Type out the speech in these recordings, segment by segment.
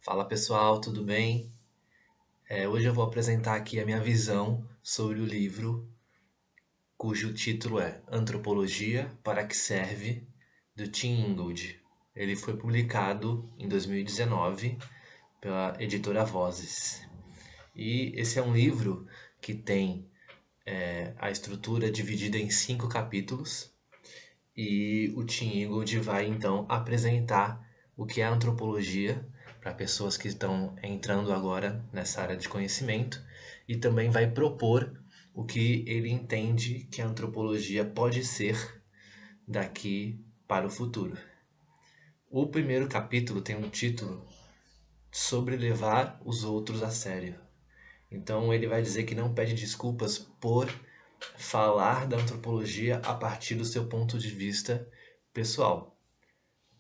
Fala pessoal, tudo bem? Hoje eu vou apresentar aqui a minha visão sobre o livro, cujo título é Antropologia, para que serve, do Tim Ingold. Ele foi publicado em 2019 pela editora Vozes. E esse é um livro que tem a estrutura dividida em 5 capítulos, e o Tim Ingold vai então apresentar o que é antropologia para pessoas que estão entrando agora nessa área de conhecimento e também vai propor o que ele entende que a antropologia pode ser daqui para o futuro. O primeiro capítulo tem um título sobre levar os outros a sério. Então ele vai dizer que não pede desculpas por falar da antropologia a partir do seu ponto de vista pessoal.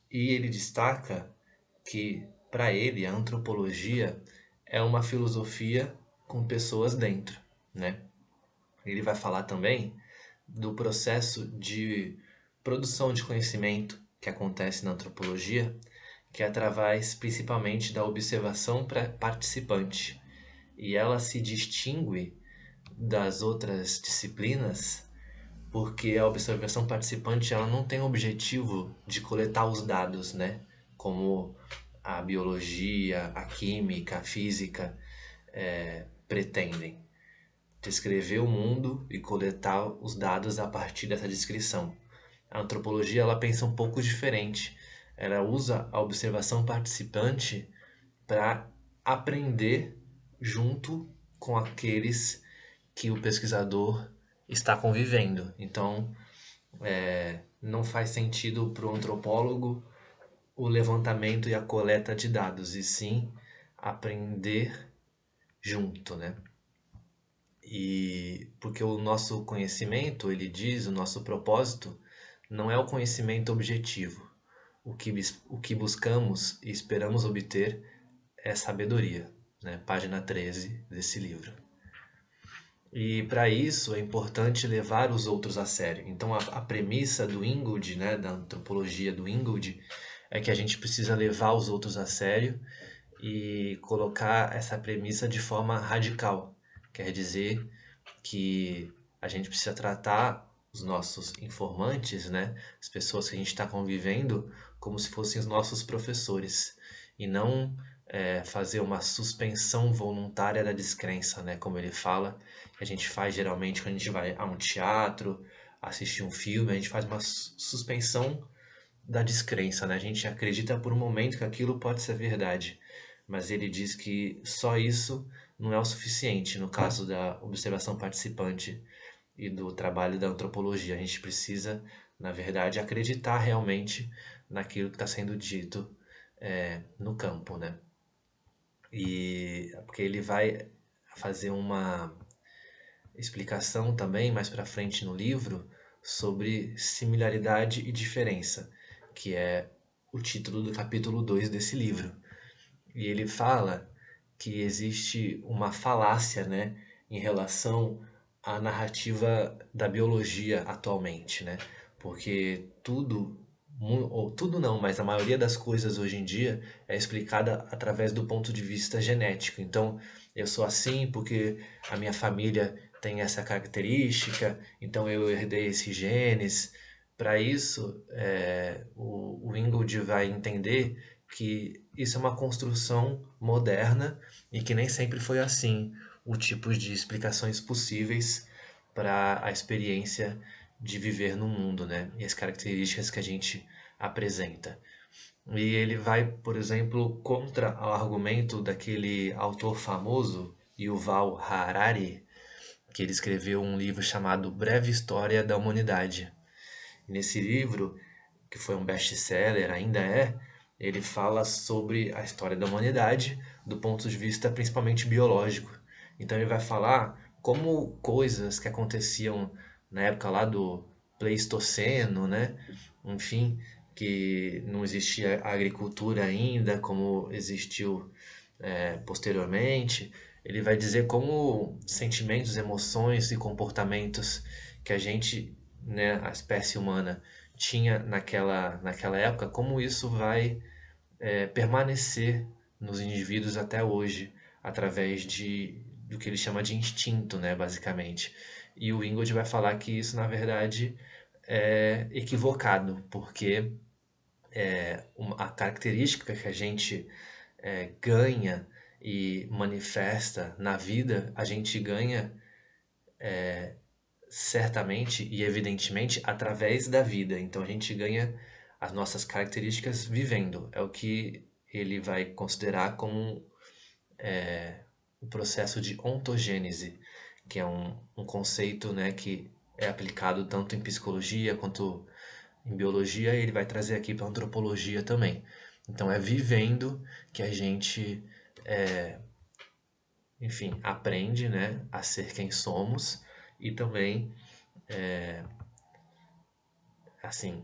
E ele destaca que, para ele, a antropologia é uma filosofia com pessoas dentro, né? Ele vai falar também do processo de produção de conhecimento que acontece na antropologia, que é através principalmente da observação participante. E ela se distingue das outras disciplinas porque a observação participante ela não tem o objetivo de coletar os dados, né? Como a biologia, a química, a física pretendem. Descrever o mundo e coletar os dados a partir dessa descrição. A antropologia ela pensa um pouco diferente. Ela usa a observação participante para aprender junto com aqueles que o pesquisador está convivendo. Então, não faz sentido para o antropólogo o levantamento e a coleta de dados, e sim aprender junto, né? E porque o nosso conhecimento, ele diz, o nosso propósito não é o conhecimento objetivo. O que buscamos e esperamos obter é sabedoria, né? Página 13 desse livro. E para isso é importante levar os outros a sério. Então a premissa do Ingold, né, da antropologia do Ingold, é que a gente precisa levar os outros a sério e colocar essa premissa de forma radical. Quer dizer que a gente precisa tratar os nossos informantes, né, as pessoas que a gente está convivendo, como se fossem os nossos professores e não fazer uma suspensão voluntária da descrença, né, como ele fala, que a gente faz geralmente quando a gente vai a um teatro, assistir um filme, a gente faz uma suspensão da descrença, né? A gente acredita por um momento que aquilo pode ser verdade, mas ele diz que só isso não é o suficiente no caso da observação participante e do trabalho da antropologia. A gente precisa, na verdade, acreditar realmente naquilo que está sendo dito no campo, né? E porque ele vai fazer uma explicação também mais para frente no livro sobre similaridade e diferença, que é o título do capítulo 2 desse livro. E ele fala que existe uma falácia, né, em relação à narrativa da biologia atualmente, né? Porque tudo, ou tudo não, mas a maioria das coisas hoje em dia é explicada através do ponto de vista genético. Então, eu sou assim porque a minha família tem essa característica, então eu herdei esses genes. Para isso, o Ingold vai entender que isso é uma construção moderna e que nem sempre foi assim o tipo de explicações possíveis para a experiência de viver no mundo, né? E as características que a gente apresenta. E ele vai, por exemplo, contra o argumento daquele autor famoso, Yuval Harari, que ele escreveu um livro chamado Breve História da Humanidade. E nesse livro, que foi um best-seller, ainda é, ele fala sobre a história da humanidade do ponto de vista principalmente biológico. Então ele vai falar como coisas que aconteciam na época lá do Pleistoceno, né? Enfim, que não existia agricultura ainda, como existiu posteriormente. Ele vai dizer como sentimentos, emoções e comportamentos que a gente, né, a espécie humana, tinha naquela época, como isso vai permanecer nos indivíduos até hoje, através do que ele chama de instinto, né, basicamente. E o Ingold vai falar que isso, na verdade, é equivocado, porque a característica que a gente ganha e manifesta na vida, a gente ganha certamente e evidentemente através da vida. Então a gente ganha as nossas características vivendo. É o que ele vai considerar como o processo de ontogênese, que é um conceito, né, que é aplicado tanto em psicologia quanto em biologia, e ele vai trazer aqui para antropologia também. Então é vivendo que a gente, enfim, aprende, né, a ser quem somos e também, assim,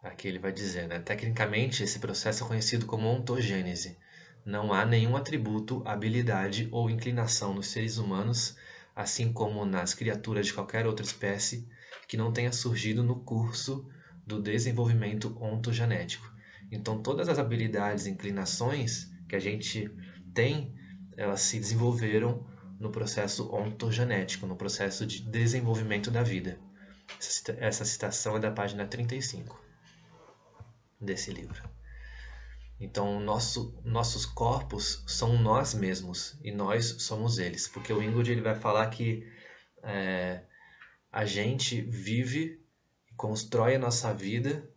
aqui ele vai dizer, né? Tecnicamente, esse processo é conhecido como ontogênese. Não há nenhum atributo, habilidade ou inclinação nos seres humanos, assim como nas criaturas de qualquer outra espécie, que não tenha surgido no curso do desenvolvimento ontogenético. Então, todas as habilidades e inclinações que a gente tem, elas se desenvolveram no processo ontogenético, no processo de desenvolvimento da vida. Essa citação é da página 35 desse livro. Então, nossos corpos são nós mesmos e nós somos eles. Porque o Ingold ele vai falar que a gente vive e constrói a nossa vida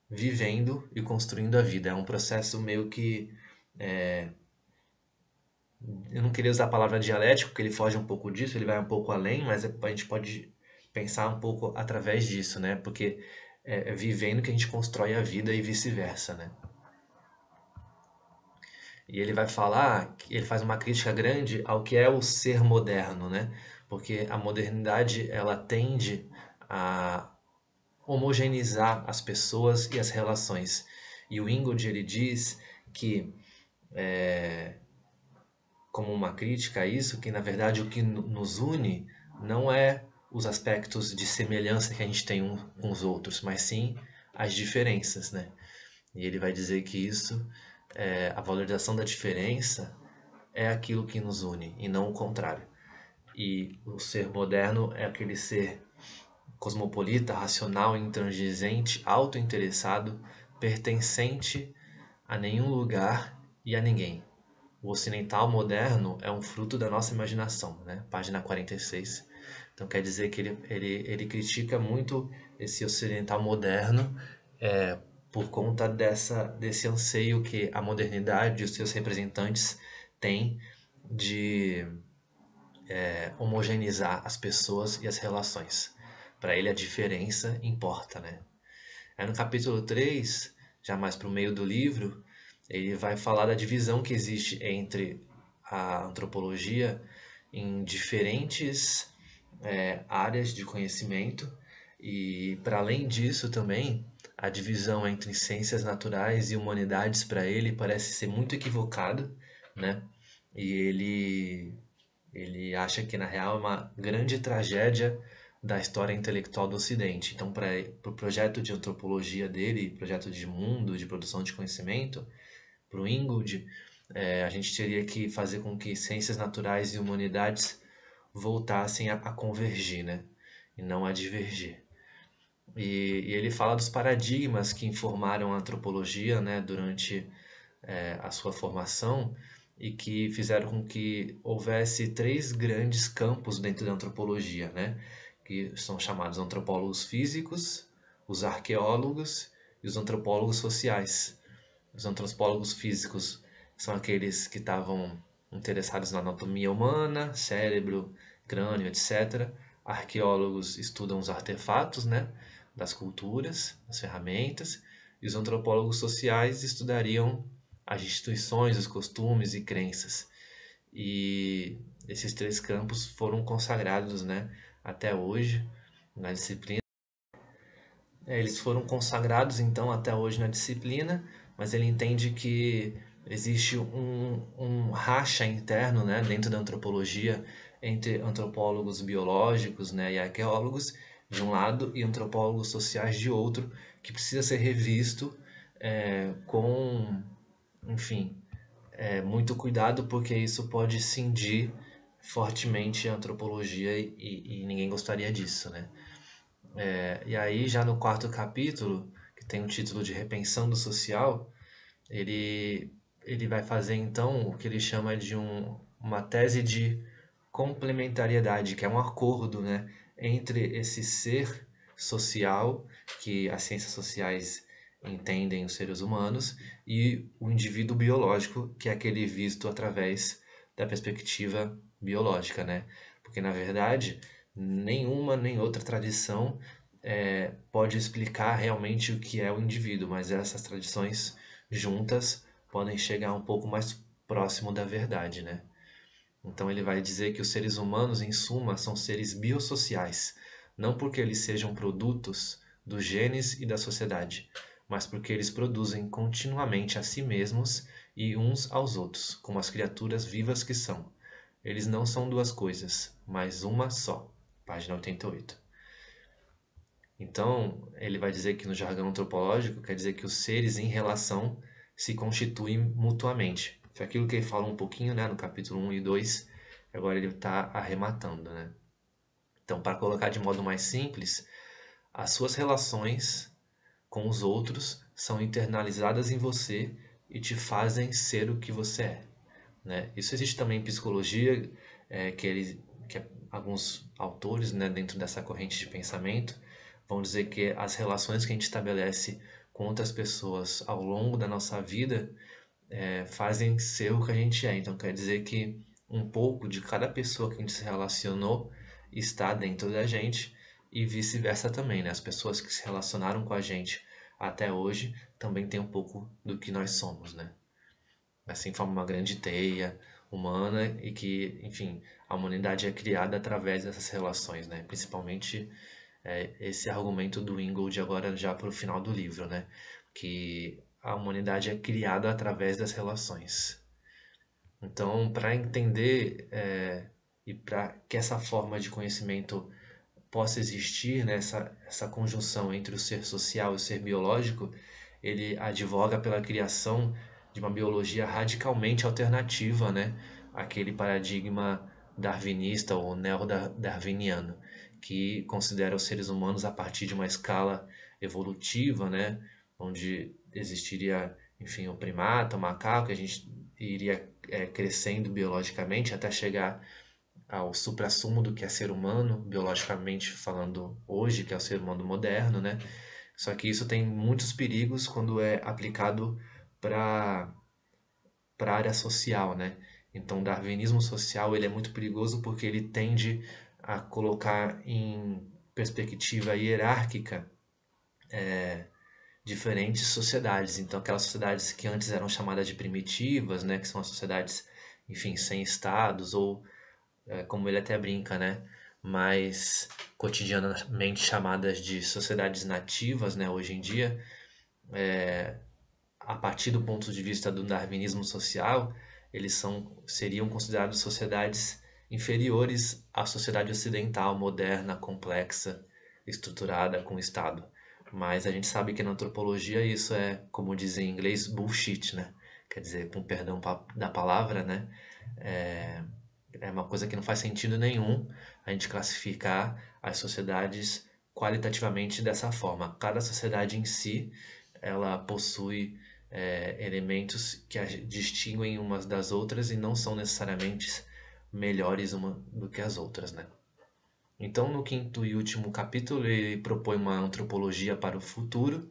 vivendo e construindo a vida. É um processo meio que. Eu não queria usar a palavra dialético, porque ele foge um pouco disso, ele vai um pouco além, mas a gente pode pensar um pouco através disso, né? Porque é vivendo que a gente constrói a vida e vice-versa, né? E ele vai falar, ele faz uma crítica grande ao que é o ser moderno, né? Porque a modernidade ela tende a homogeneizar as pessoas e as relações. E o Ingold ele diz que, como uma crítica a isso, que na verdade o que nos une não é os aspectos de semelhança que a gente tem uns com os outros, mas sim as diferenças, né? E ele vai dizer que isso, a valorização da diferença é aquilo que nos une e não o contrário. E o ser moderno é aquele ser cosmopolita, racional, intransigente, autointeressado, pertencente a nenhum lugar e a ninguém. O ocidental moderno é um fruto da nossa imaginação, né? Página 46. Então quer dizer que ele critica muito esse ocidental moderno por conta desse anseio que a modernidade e os seus representantes têm de homogeneizar as pessoas e as relações. Para ele a diferença importa, né? Aí no capítulo 3, já mais para o meio do livro, ele vai falar da divisão que existe entre a antropologia em diferentes áreas de conhecimento e, para além disso também, a divisão entre ciências naturais e humanidades para ele parece ser muito equivocada, né? E ele acha que na real é uma grande tragédia da história intelectual do Ocidente. Então, para o projeto de antropologia dele, projeto de mundo, de produção de conhecimento, para o Ingold, a gente teria que fazer com que ciências naturais e humanidades voltassem a convergir, né? E não a divergir. E ele fala dos paradigmas que informaram a antropologia, né, durante a sua formação e que fizeram com que houvesse três grandes campos dentro da antropologia, né, que são chamados antropólogos físicos, os arqueólogos e os antropólogos sociais. Os antropólogos físicos são aqueles que estavam interessados na anatomia humana, cérebro, crânio, etc. Arqueólogos estudam os artefatos, né, das culturas, as ferramentas, e os antropólogos sociais estudariam as instituições, os costumes e crenças. E esses três campos foram consagrados, né, até hoje na disciplina. Eles foram consagrados então até hoje na disciplina, mas ele entende que existe um racha interno, né, dentro da antropologia entre antropólogos biológicos, né, e arqueólogos de um lado e antropólogos sociais de outro, que precisa ser revisto com, enfim, muito cuidado porque isso pode cindir fortemente a antropologia e ninguém gostaria disso, né? E aí, já no quarto capítulo, que tem o título de Repensando o Social, ele, ele vai fazer então o que ele chama de uma tese de complementariedade, que é um acordo, né, entre esse ser social, que as ciências sociais entendem os seres humanos, e o indivíduo biológico, que é aquele visto através da perspectiva biológica, né? Porque na verdade, nenhuma nem outra tradição pode explicar realmente o que é o indivíduo, mas essas tradições juntas podem chegar um pouco mais próximo da verdade, né? Então ele vai dizer que os seres humanos, em suma, são seres biosociais, não porque eles sejam produtos dos genes e da sociedade, mas porque eles produzem continuamente a si mesmos e uns aos outros, como as criaturas vivas que são. Eles não são duas coisas, mas uma só. Página 88. Então, ele vai dizer que no jargão antropológico quer dizer que os seres em relação se constituem mutuamente. Foi aquilo que ele fala um pouquinho, né, no capítulo 1 e 2, agora ele está arrematando, né? Então, para colocar de modo mais simples, as suas relações com os outros são internalizadas em você e te fazem ser o que você é, né? Isso existe também em psicologia, alguns autores, né, dentro dessa corrente de pensamento vão dizer que as relações que a gente estabelece com outras pessoas ao longo da nossa vida fazem ser o que a gente é. Então quer dizer que um pouco de cada pessoa que a gente se relacionou está dentro da gente e vice-versa também, né? As pessoas que se relacionaram com a gente até hoje também têm um pouco do que nós somos, né? Assim forma uma grande teia humana e que, enfim, a humanidade é criada através dessas relações, né? Principalmente esse argumento do Ingold agora já para o final do livro, né? Que a humanidade é criada através das relações. Então, para entender e para que essa forma de conhecimento possa existir, né, essa conjunção entre o ser social e o ser biológico, ele advoga pela criação de uma biologia radicalmente alternativa, né, àquele paradigma darwinista ou neo-darwiniano, que considera os seres humanos a partir de uma escala evolutiva, né, onde existiria, enfim, o primata, o macaco, que a gente iria crescendo biologicamente até chegar ao suprassumo do que é ser humano, biologicamente falando hoje, que é o ser humano moderno, né? Só que isso tem muitos perigos quando é aplicado para a área social, né? Então, o darwinismo social ele é muito perigoso porque ele tende a colocar em perspectiva hierárquica diferentes sociedades. Então, aquelas sociedades que antes eram chamadas de primitivas, né? Que são as sociedades, enfim, sem estados ou como ele até brinca, né? Mais cotidianamente chamadas de sociedades nativas, né? Hoje em dia, a partir do ponto de vista do darwinismo social, seriam considerados sociedades inferiores à sociedade ocidental, moderna, complexa, estruturada com Estado. Mas a gente sabe que na antropologia isso é, como dizem em inglês, bullshit, né? Quer dizer, com perdão da palavra, né? É, é uma coisa que não faz sentido nenhum a gente classificar as sociedades qualitativamente dessa forma. Cada sociedade em si, ela possui elementos que as distinguem umas das outras e não são necessariamente melhores uma do que as outras, né? Então, no quinto e último capítulo, ele propõe uma antropologia para o futuro,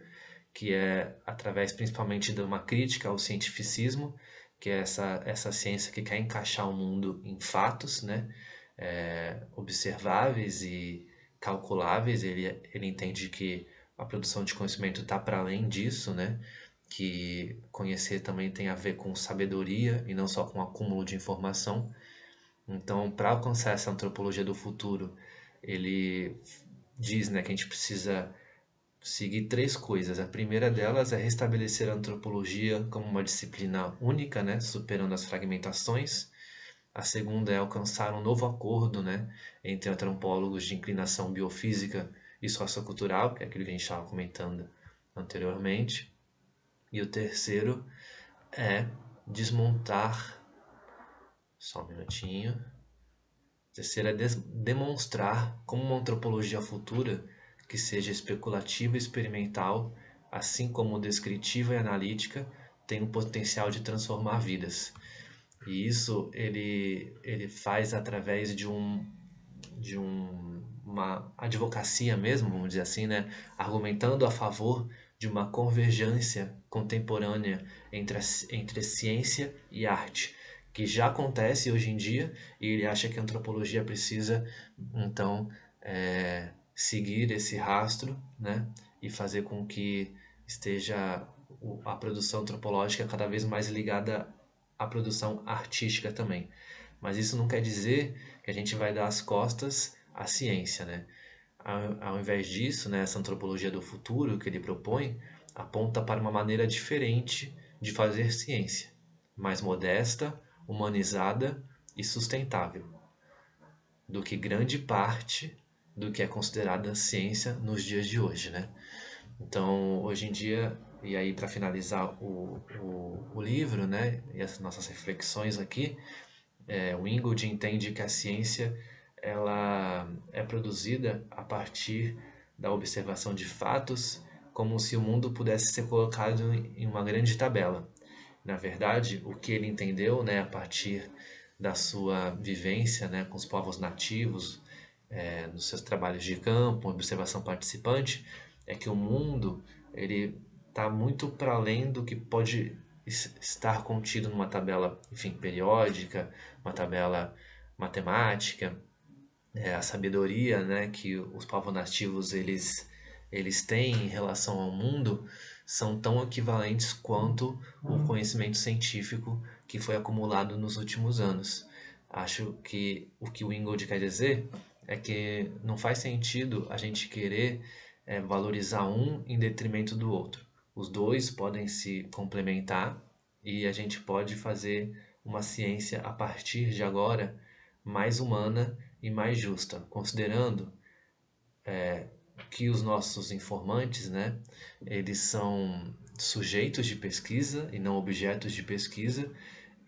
que é através principalmente de uma crítica ao cientificismo, que é essa ciência que quer encaixar o mundo em fatos, né? Observáveis e calculáveis. Ele entende que a produção de conhecimento está para além disso, né? Que conhecer também tem a ver com sabedoria e não só com acúmulo de informação. Então, para alcançar essa antropologia do futuro, ele diz, né, que a gente precisa seguir três coisas. A primeira delas é restabelecer a antropologia como uma disciplina única, né, superando as fragmentações. A segunda é alcançar um novo acordo, né, entre antropólogos de inclinação biofísica e sociocultural, que é aquilo que a gente estava comentando anteriormente. E o terceiro é desmontar. Só um minutinho. Terceiro é demonstrar como uma antropologia futura que seja especulativa e experimental, assim como descritiva e analítica, tem o potencial de transformar vidas. E isso ele faz através uma advocacia mesmo, vamos dizer assim, né? Argumentando a favor de uma convergência contemporânea entre ciência e arte, que já acontece hoje em dia, e ele acha que a antropologia precisa, então, seguir esse rastro, né? E fazer com que esteja a produção antropológica cada vez mais ligada à produção artística também. Mas isso não quer dizer que a gente vai dar as costas à ciência, né? Ao invés disso, né, essa antropologia do futuro que ele propõe aponta para uma maneira diferente de fazer ciência, mais modesta, humanizada e sustentável, do que grande parte do que é considerada ciência nos dias de hoje, né? Então, hoje em dia, e aí para finalizar o livro, né, e as nossas reflexões aqui, o Ingold entende que a ciência ela é produzida a partir da observação de fatos, como se o mundo pudesse ser colocado em uma grande tabela. Na verdade, o que ele entendeu, né, a partir da sua vivência, né, com os povos nativos, nos seus trabalhos de campo, observação participante, é que o mundo ele está muito para além do que pode estar contido numa tabela, enfim, periódica, uma tabela matemática, a sabedoria, né, que os povos nativos eles têm em relação ao mundo são tão equivalentes quanto o conhecimento científico que foi acumulado nos últimos anos. Acho que o Ingold quer dizer é que não faz sentido a gente querer valorizar um em detrimento do outro. Os dois podem se complementar e a gente pode fazer uma ciência a partir de agora mais humana e mais justa, considerando que os nossos informantes, né, eles são sujeitos de pesquisa e não objetos de pesquisa,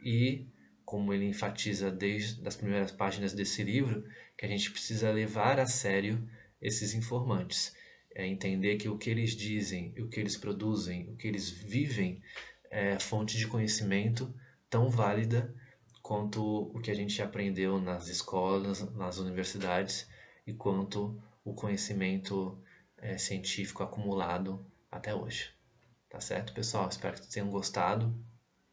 e como ele enfatiza desde as primeiras páginas desse livro, que a gente precisa levar a sério esses informantes, entender que o que eles dizem, o que eles produzem, o que eles vivem é fonte de conhecimento tão válida quanto o que a gente aprendeu nas escolas, nas universidades e quanto o conhecimento científico acumulado até hoje. Tá certo, pessoal? Espero que tenham gostado.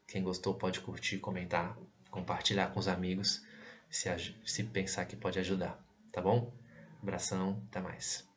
Quem gostou pode curtir, comentar, compartilhar com os amigos, se pensar que pode ajudar. Tá bom? Abração, até mais.